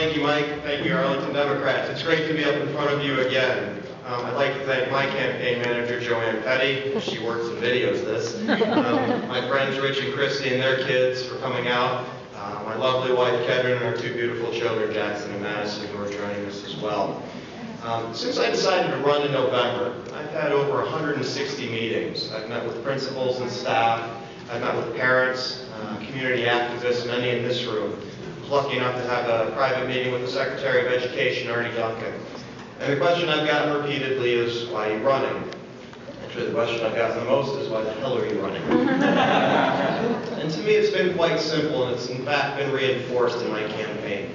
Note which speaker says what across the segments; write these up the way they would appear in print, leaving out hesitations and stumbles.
Speaker 1: Thank you, Mike. Thank you, Arlington Democrats. It's great to be up in front of you again. I'd like to thank my campaign manager, Joanne Petty. She works and videos this. My friends, Rich and Christy, and their kids for coming out. My lovely wife, Kedrin, and our two beautiful children, Jackson and Madison, who are joining us as well. Since I decided to run in November, I've had over 160 meetings. I've met with principals and staff. I've met with parents, community activists, many in this room. I was lucky enough to have a private meeting with the Secretary of Education, Arne Duncan. And the question I've gotten repeatedly is, why are you running? Actually, the question I've gotten the most is, why the hell are you running? And to me, it's been quite simple, and it's in fact been reinforced in my campaign.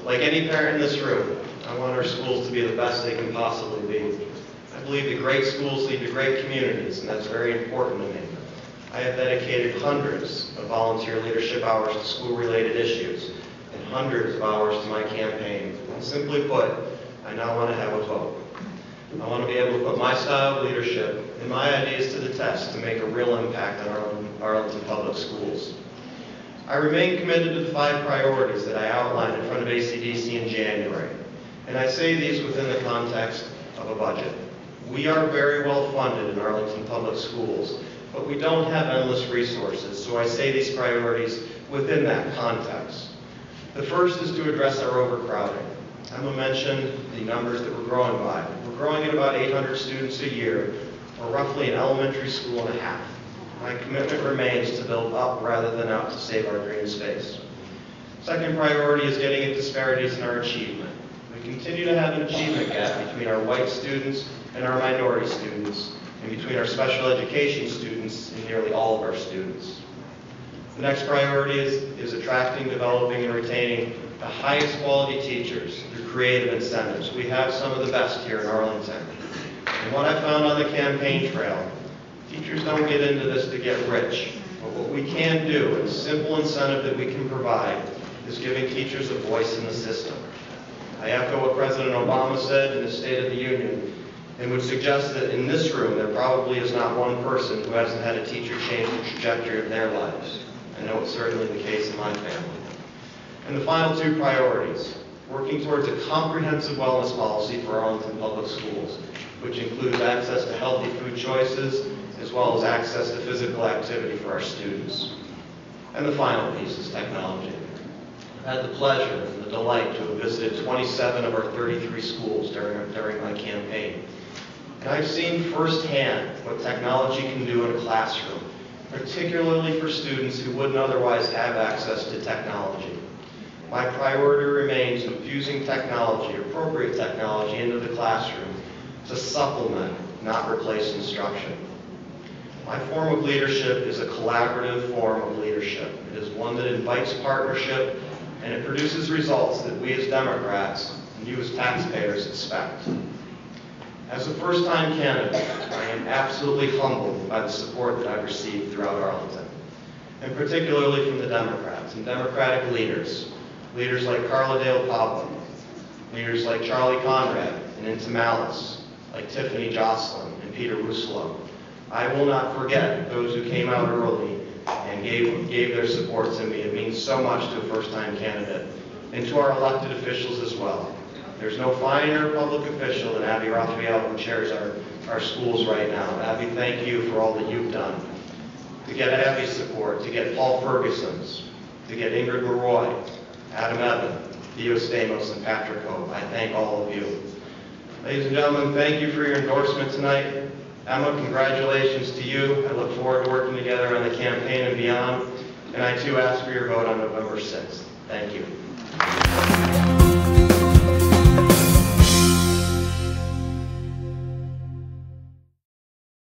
Speaker 1: Like any parent in this room, I want our schools to be the best they can possibly be. I believe that great schools lead to great communities, and that's very important to me. I have dedicated hundreds of volunteer leadership hours to school-related issues, and hundreds of hours to my campaign. And simply put, I now want to have a vote. I want to be able to put my style of leadership and my ideas to the test to make a real impact on Arlington Public Schools. I remain committed to the 5 priorities that I outlined in front of ACDC in January, and I say these within the context of a budget. We are very well funded in Arlington Public Schools, but we don't have endless resources, so I say these priorities within that context. The first is to address our overcrowding. Emma mentioned the numbers that we're growing by. We're growing at about 800 students a year, or roughly an elementary school and a half. My commitment remains to build up rather than out to save our green space. Second priority is getting at disparities in our achievement. We continue to have an achievement gap between our white students and our minority students, and between our special education students and nearly all of our students. The next priority is attracting, developing, and retaining the highest quality teachers through creative incentives. We have some of the best here in Arlington. And what I found on the campaign trail, teachers don't get into this to get rich. But what we can do, and a simple incentive that we can provide, is giving teachers a voice in the system. I echo what President Obama said in his State of the Union, and would suggest that in this room there probably is not one person who hasn't had a teacher change the trajectory of their lives. I know it's certainly the case in my family. And the final 2 priorities, working towards a comprehensive wellness policy for Arlington Public Schools, which includes access to healthy food choices, as well as access to physical activity for our students. And the final piece is technology. I've had the pleasure and the delight to have visited 27 of our 33 schools during my campaign. And I've seen firsthand what technology can do in a classroom, particularly for students who wouldn't otherwise have access to technology. My priority remains infusing technology, appropriate technology, into the classroom to supplement, not replace instruction. My form of leadership is a collaborative form of leadership. It is one that invites partnership, and it produces results that we as Democrats and you as taxpayers expect. As a first-time candidate, I am absolutely humbled by the support that I've received throughout Arlington, and particularly from the Democrats and Democratic leaders. Leaders like Carla Dale Pablo, leaders like Charlie Conrad and Inta Malice, like Tiffany Jocelyn and Peter Rusolo. I will not forget those who came out early and gave their support to me. It means so much to a first-time candidate, and to our elected officials as well. There's no finer public official than Abby Raphael, who chairs our schools right now. Abby, thank you for all that you've done. To get Abby's support, to get Paul Ferguson's, to get Ingrid Leroy, Adam Evan, Theo Stamos, and Patrick Hope. I thank all of you. Ladies and gentlemen, thank you for your endorsement tonight. Emma, congratulations to you. I look forward to working together on the campaign and beyond. And I too ask for your vote on November 6th. Thank you.